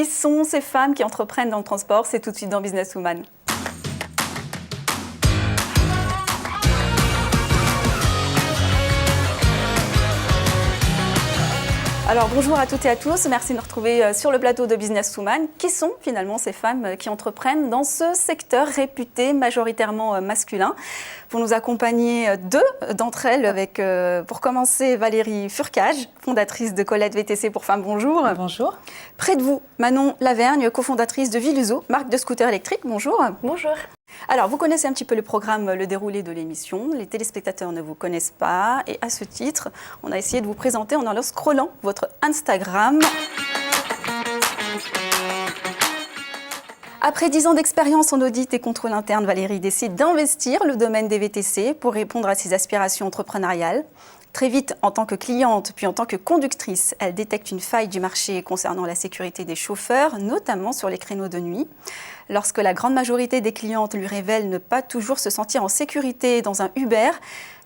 qui sont ces femmes qui entreprennent dans le transport? C'est tout de suite dans Businesswoman. Alors bonjour à toutes et à tous, merci de nous retrouver sur le plateau de Businesswoman. Qui sont finalement ces femmes qui entreprennent dans ce secteur réputé majoritairement masculin? Pour nous accompagner, deux d'entre elles, avec pour commencer Valérie Furcage, fondatrice de Colette VTC pour femmes, bonjour. Bonjour. Près de vous, Manon Lavergne, cofondatrice de Viluso, marque de scooter électrique, bonjour. Bonjour. Alors, vous connaissez un petit peu le programme, le déroulé de l'émission. Les téléspectateurs ne vous connaissent pas. Et à ce titre, on a essayé de vous présenter en allant scrollant votre Instagram. Après 10 ans d'expérience en audit et contrôle interne, Valérie décide d'investir le domaine des VTC pour répondre à ses aspirations entrepreneuriales. Très vite, en tant que cliente, puis en tant que conductrice, elle détecte une faille du marché concernant la sécurité des chauffeurs, notamment sur les créneaux de nuit. Lorsque la grande majorité des clientes lui révèlent ne pas toujours se sentir en sécurité dans un Uber,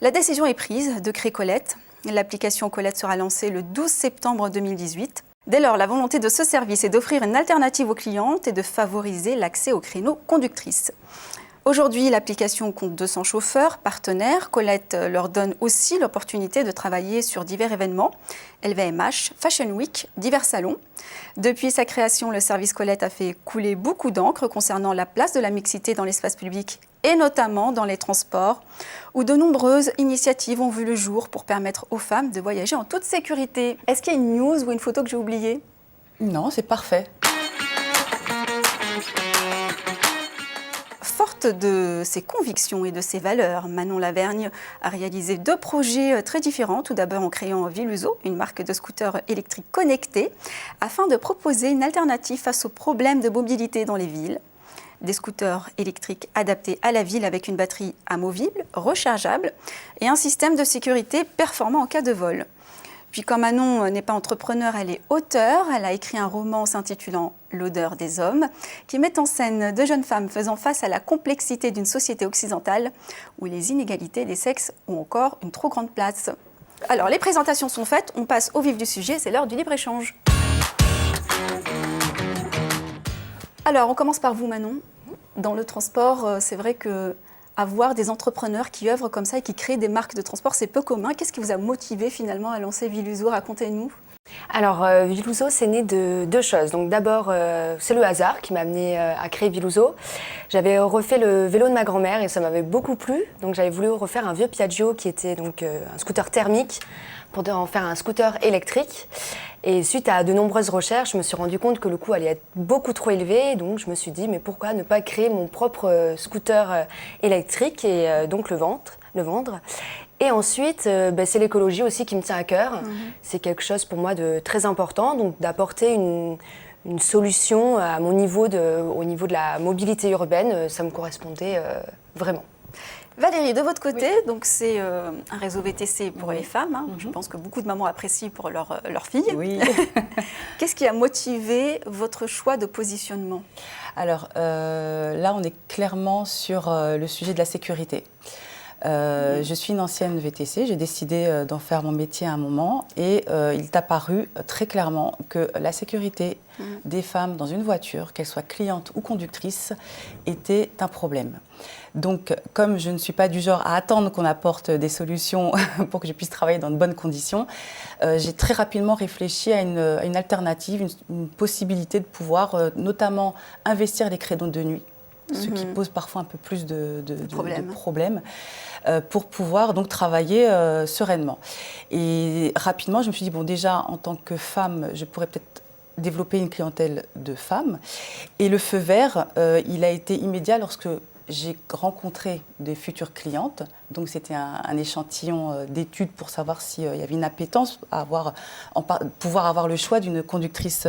la décision est prise de créer Colette. L'application Colette sera lancée le 12 septembre 2018. Dès lors, la volonté de ce service est d'offrir une alternative aux clientes et de favoriser l'accès aux créneaux conductrices. Aujourd'hui, l'application compte 200 chauffeurs partenaires. Colette leur donne aussi l'opportunité de travailler sur divers événements, LVMH, Fashion Week, divers salons. Depuis sa création, le service Colette a fait couler beaucoup d'encre concernant la place de la mixité dans l'espace public et notamment dans les transports, où de nombreuses initiatives ont vu le jour pour permettre aux femmes de voyager en toute sécurité. Est-ce qu'il y a une news ou une photo que j'ai oubliée? Non, c'est parfait. Forte de ses convictions et de ses valeurs, Manon Lavergne a réalisé 2 projets très différents. Tout d'abord en créant Viluso, une marque de scooters électriques connectés, afin de proposer une alternative face aux problèmes de mobilité dans les villes. Des scooters électriques adaptés à la ville avec une batterie amovible, rechargeable et un système de sécurité performant en cas de vol. Puis comme Manon n'est pas entrepreneur, elle est auteure. Elle a écrit un roman s'intitulant « L'odeur des hommes » qui met en scène 2 jeunes femmes faisant face à la complexité d'une société occidentale où les inégalités des sexes ont encore une trop grande place. Alors les présentations sont faites, on passe au vif du sujet, c'est l'heure du libre-échange. Alors on commence par vous Manon. Dans le transport, c'est vrai que avoir des entrepreneurs qui œuvrent comme ça et qui créent des marques de transport, c'est peu commun. Qu'est-ce qui vous a motivé finalement à lancer Viluso? Racontez-nous. Alors, Viluso, c'est né de 2 choses. Donc d'abord, c'est le hasard qui m'a amené à créer Viluso. J'avais refait le vélo de ma grand-mère et ça m'avait beaucoup plu. Donc j'avais voulu refaire un vieux Piaggio qui était donc un scooter thermique pour en faire un scooter électrique. Et suite à de nombreuses recherches, je me suis rendu compte que le coût allait être beaucoup trop élevé. Donc je me suis dit, mais pourquoi ne pas créer mon propre scooter électrique et donc le vendre. Et ensuite, c'est l'écologie aussi qui me tient à cœur. C'est quelque chose pour moi de très important, donc d'apporter une solution à mon niveau au niveau de la mobilité urbaine, ça me correspondait vraiment. Valérie, de votre côté, donc c'est un réseau VTC pour les femmes. Hein. Je pense que beaucoup de mamans apprécient pour leurs filles. Oui. Qu'est-ce qui a motivé votre choix de positionnement? Alors là, on est clairement sur le sujet de la sécurité. Je suis une ancienne VTC, j'ai décidé d'en faire mon métier à un moment et il est apparu très clairement que la sécurité des femmes dans une voiture, qu'elles soient clientes ou conductrices, était un problème. Donc, comme je ne suis pas du genre à attendre qu'on apporte des solutions pour que je puisse travailler dans de bonnes conditions, j'ai très rapidement réfléchi à une alternative, une possibilité de pouvoir notamment investir les créneaux de nuit, ce qui pose parfois un peu plus de problèmes, pour pouvoir donc travailler sereinement. Et rapidement, je me suis dit, bon, déjà, en tant que femme, je pourrais peut-être développer une clientèle de femmes. Et le feu vert, il a été immédiat lorsque j'ai rencontré des futures clientes. Donc, c'était un échantillon d'études pour savoir s'il y avait une appétence à pouvoir avoir le choix d'une conductrice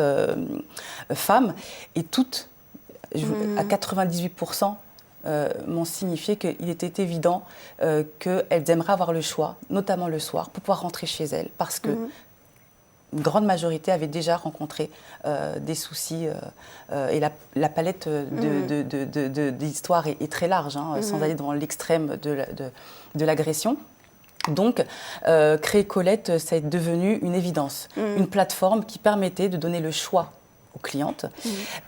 femme. Et toutes, à 98%, m'ont signifié qu'il était évident qu'elles aimeraient avoir le choix, notamment le soir, pour pouvoir rentrer chez elles. Parce que une grande majorité avait déjà rencontré des soucis et la palette d'histoires est très large, hein, sans aller dans l'extrême de l'agression. Donc, créer Colette, ça est devenu une évidence, une plateforme qui permettait de donner le choix aux clientes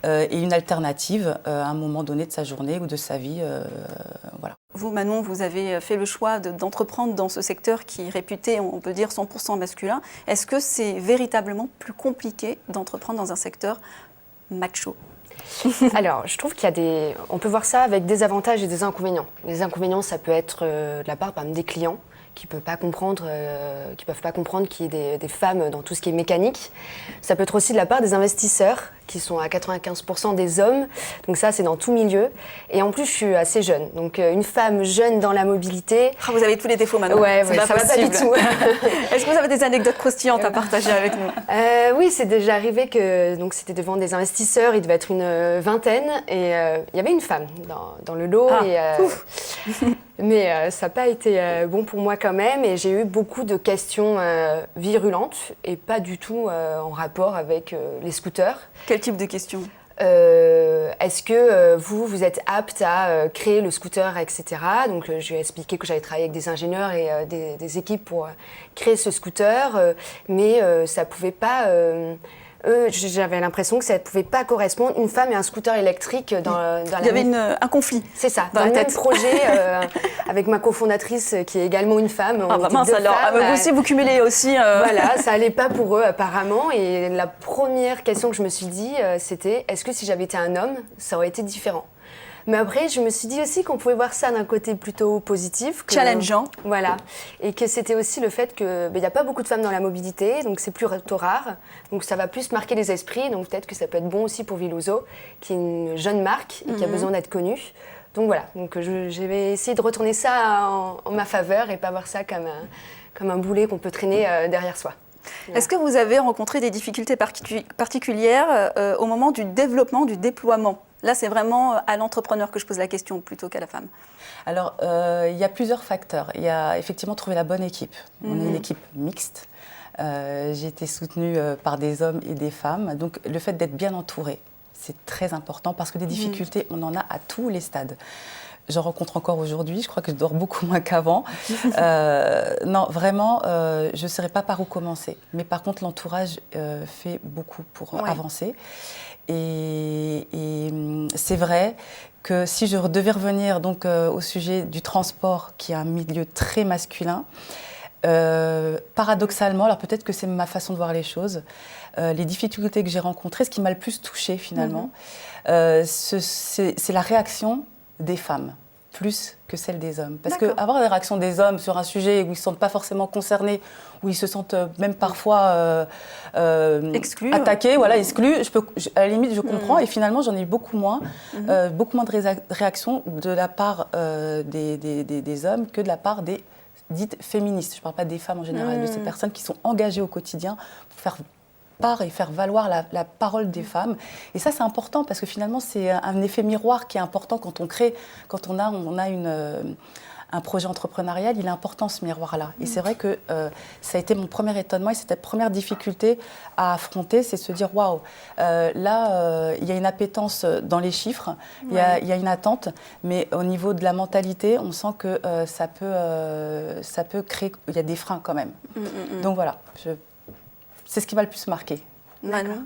et une alternative à un moment donné de sa journée ou de sa vie. Voilà. Vous, Manon, vous avez fait le choix d'entreprendre dans ce secteur qui est réputé, on peut dire, 100% masculin. Est-ce que c'est véritablement plus compliqué d'entreprendre dans un secteur macho? Alors, je trouve on peut voir ça avec des avantages et des inconvénients. Les inconvénients, ça peut être de la part, par exemple, des clients qui ne peuvent pas comprendre qu'il y ait des femmes dans tout ce qui est mécanique. Ça peut être aussi de la part des investisseurs qui sont à 95% des hommes. Donc ça, c'est dans tout milieu. Et en plus, je suis assez jeune. Donc une femme jeune dans la mobilité. Ah, vous avez tous les défauts maintenant. Ouais, ça va pas du tout. Est-ce que vous avez des anecdotes croustillantes à partager avec nous? Oui, c'est déjà arrivé que c'était devant des investisseurs. Il devait être une vingtaine et il y avait une femme dans le lot. Mais ça n'a pas été bon pour moi quand même. Et j'ai eu beaucoup de questions virulentes et pas du tout en rapport avec les scooters. Quel type de questions? Est-ce que vous êtes apte à créer le scooter, etc. Donc je lui ai expliqué que j'avais travaillé avec des ingénieurs et des équipes pour créer ce scooter, mais ça ne pouvait pas... j'avais l'impression que ça ne pouvait pas correspondre, une femme et un scooter électrique dans la... Il y avait un conflit. C'est ça, dans le même projet, avec ma cofondatrice qui est également une femme. Ah bah mince alors, vous aussi vous cumulez aussi... Voilà, ça allait pas pour eux apparemment. Et la première question que je me suis dit, c'était est-ce que si j'avais été un homme, ça aurait été différent? Mais après, je me suis dit aussi qu'on pouvait voir ça d'un côté plutôt positif. Challengeant. Voilà. Et que c'était aussi le fait qu'il n'y a pas beaucoup de femmes dans la mobilité, donc c'est plutôt rare. Donc ça va plus marquer les esprits. Donc peut-être que ça peut être bon aussi pour Viluso, qui est une jeune marque et qui a besoin d'être connue. Donc voilà. Donc je vais essayer de retourner ça en ma faveur et pas voir ça comme un boulet qu'on peut traîner derrière soi. Voilà. Est-ce que vous avez rencontré des difficultés particulières au moment du développement, du déploiement? Là, c'est vraiment à l'entrepreneur que je pose la question plutôt qu'à la femme. Alors, il y a plusieurs facteurs. Il y a effectivement trouver la bonne équipe. On est une équipe mixte. J'ai été soutenue par des hommes et des femmes. Donc, le fait d'être bien entouré, c'est très important parce que des difficultés, on en a à tous les stades. J'en rencontre encore aujourd'hui, je crois que je dors beaucoup moins qu'avant. Non, vraiment, je ne saurais pas par où commencer. Mais par contre, l'entourage fait beaucoup pour avancer. Et c'est vrai que si je devais revenir donc, au sujet du transport, qui est un milieu très masculin, paradoxalement, alors peut-être que c'est ma façon de voir les choses, les difficultés que j'ai rencontrées, ce qui m'a le plus touchée finalement, c'est la réaction des femmes, plus que celle des hommes. Parce qu'avoir des réactions des hommes sur un sujet où ils ne se sentent pas forcément concernés, où ils se sentent même parfois exclus, attaqués, voilà, exclus, à la limite je comprends, et finalement j'en ai eu beaucoup moins de réactions de la part des hommes que de la part des dites féministes. Je ne parle pas des femmes en général, de ces personnes qui sont engagées au quotidien pour faire part et faire valoir la parole des femmes. Et ça, c'est important parce que finalement, c'est un effet miroir qui est important quand on crée, quand on a un projet entrepreneurial, il est important ce miroir-là. Et c'est vrai que ça a été mon premier étonnement et c'était la première difficulté à affronter, c'est se dire waouh, là, il y a une appétence dans les chiffres, il y a une attente, mais au niveau de la mentalité, on sent que ça peut créer, il y a des freins quand même. Donc voilà, c'est ce qui m'a le plus marqué. Manon?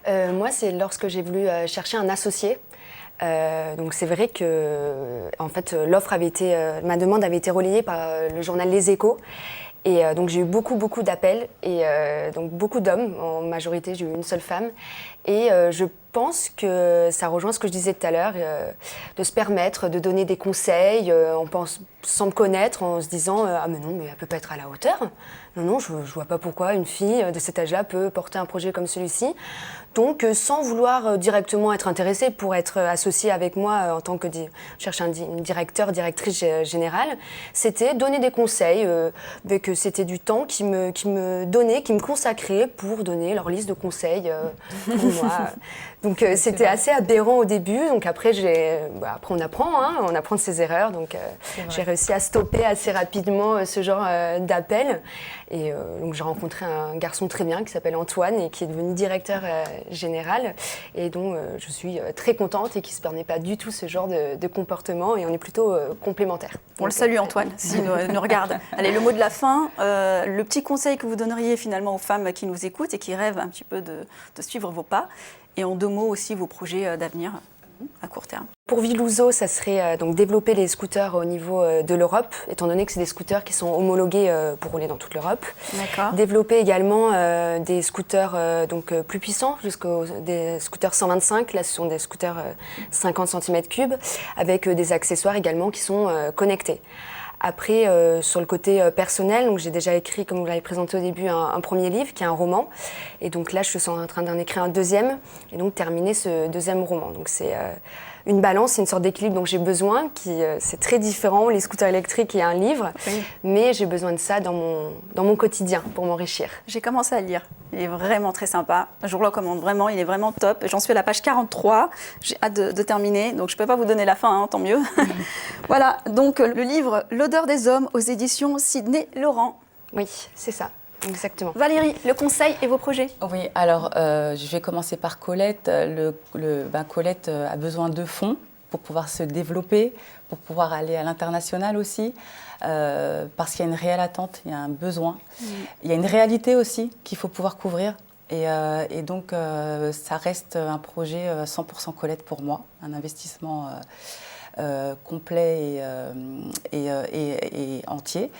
Moi, c'est lorsque j'ai voulu chercher un associé. Donc c'est vrai que en fait, ma demande avait été relayée par le journal Les Échos. Et donc j'ai eu beaucoup d'appels et donc beaucoup d'hommes, en majorité j'ai eu une seule femme. Et je pense que ça rejoint ce que je disais tout à l'heure, de se permettre de donner des conseils, sans me connaître, en se disant ah mais non, mais elle peut pas être à la hauteur. Non, je vois pas pourquoi une fille de cet âge-là peut porter un projet comme celui-ci. Donc sans vouloir directement être intéressée pour être associée avec moi en tant que chercher un directeur, directrice générale, c'était donner des conseils, que c'était du temps qui me donnait, qui me consacrait pour donner leur liste de conseils pour moi. Donc c'était assez aberrant au début. Donc après, après on apprend de ses erreurs. Donc j'ai réussi à stopper assez rapidement ce genre d'appel. Et donc j'ai rencontré un garçon très bien qui s'appelle Antoine et qui est devenu directeur générale et dont je suis très contente et qui ne se permet pas du tout ce genre de comportement et on est plutôt complémentaires. On le salue Antoine, s'il nous regarde. Allez, le mot de la fin, le petit conseil que vous donneriez finalement aux femmes qui nous écoutent et qui rêvent un petit peu de suivre vos pas, et en 2 mots aussi vos projets d'avenir à court terme. Pour Viluso, ça serait donc développer les scooters au niveau de l'Europe, étant donné que c'est des scooters qui sont homologués pour rouler dans toute l'Europe. D'accord. Développer également des scooters plus puissants, jusqu'aux des scooters 125. Là, ce sont des scooters 50 cm3, avec des accessoires également qui sont connectés. Après, sur le côté personnel, donc j'ai déjà écrit, comme vous l'avez présenté au début, un premier livre qui est un roman. Et donc là, je suis en train d'en écrire un deuxième et donc terminer ce deuxième roman. Donc c'est une balance, c'est une sorte d'équilibre dont j'ai besoin, c'est très différent, les scooters électriques et un livre, Oui. mais j'ai besoin de ça dans mon quotidien pour m'enrichir. J'ai commencé à le lire. Il est vraiment très sympa. Je vous le recommande vraiment. Il est vraiment top. J'en suis à la page 43. J'ai hâte de terminer. Donc, je ne peux pas vous donner la fin, hein, tant mieux. Voilà. Donc, le livre L'odeur des hommes aux éditions Sidney Laurent. Oui, c'est ça, exactement. Valérie, le conseil et vos projets? Oui, alors je vais commencer par Colette. Colette a besoin de fonds pour pouvoir se développer, pour pouvoir aller à l'international aussi, parce qu'il y a une réelle attente, il y a un besoin. Il y a une réalité aussi qu'il faut pouvoir couvrir. Et donc, ça reste un projet 100% Colette pour moi, un investissement complet et entier.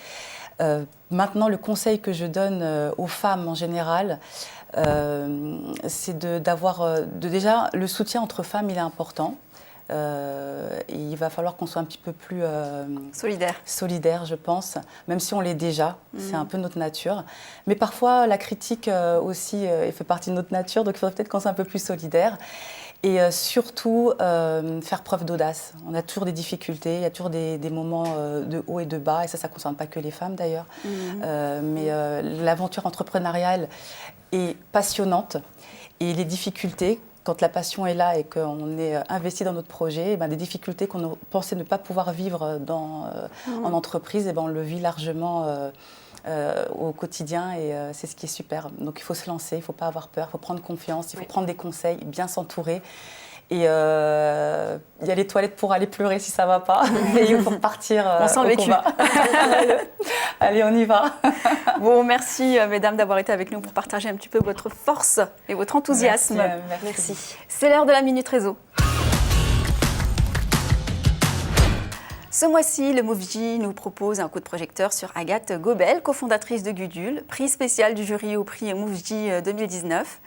Maintenant, le conseil que je donne aux femmes en général, c'est déjà, le soutien entre femmes, il est important. Et il va falloir qu'on soit un petit peu plus solidaire, je pense, même si on l'est déjà, c'est un peu notre nature. Mais parfois, la critique aussi fait partie de notre nature, donc il faudrait peut-être qu'on soit un peu plus solidaire. Et surtout, faire preuve d'audace. On a toujours des difficultés, il y a toujours des moments de haut et de bas, et ça ne concerne pas que les femmes d'ailleurs. Mais l'aventure entrepreneuriale est passionnante, et les difficultés, quand la passion est là et qu'on est investi dans notre projet, des difficultés qu'on pensait ne pas pouvoir vivre en entreprise, on le vit largement au quotidien et c'est ce qui est super. Donc il faut se lancer, il ne faut pas avoir peur, il faut prendre confiance, il faut prendre des conseils, bien s'entourer. Et il y a les toilettes pour aller pleurer si ça ne va pas. Et il faut repartir on sent le vécu. Allez, on y va. Bon, merci mesdames d'avoir été avec nous pour partager un petit peu votre force et votre enthousiasme. Merci. C'est l'heure de la Minute Réseau. Ce mois-ci, le MoveJ nous propose un coup de projecteur sur Agathe Gobel, cofondatrice de Gudule, prix spécial du jury au prix MoveJ 2019.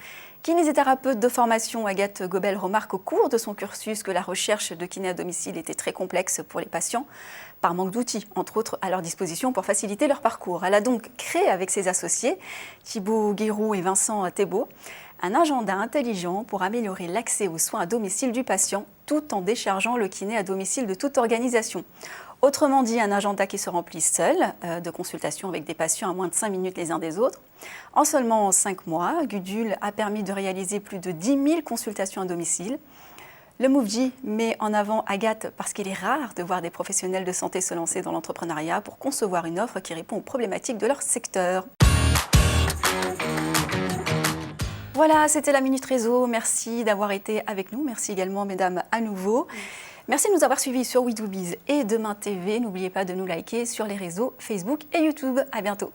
Kinésithérapeute de formation, Agathe Gobel remarque au cours de son cursus que la recherche de kiné à domicile était très complexe pour les patients, par manque d'outils, entre autres, à leur disposition pour faciliter leur parcours. Elle a donc créé avec ses associés, Thibaut Guéroux et Vincent Thébault, un agenda intelligent pour améliorer l'accès aux soins à domicile du patient, tout en déchargeant le kiné à domicile de toute organisation. Autrement dit, un agenda qui se remplit seul, de consultations avec des patients à moins de 5 minutes les uns des autres. En seulement 5 mois, Gudule a permis de réaliser plus de 10 000 consultations à domicile. Le MoveJ met en avant Agathe parce qu'il est rare de voir des professionnels de santé se lancer dans l'entrepreneuriat pour concevoir une offre qui répond aux problématiques de leur secteur. Voilà, c'était la Minute Réseau. Merci d'avoir été avec nous. Merci également, mesdames, à nouveau. Merci de nous avoir suivis sur WeDoBiz et Demain TV. N'oubliez pas de nous liker sur les réseaux Facebook et YouTube. À bientôt.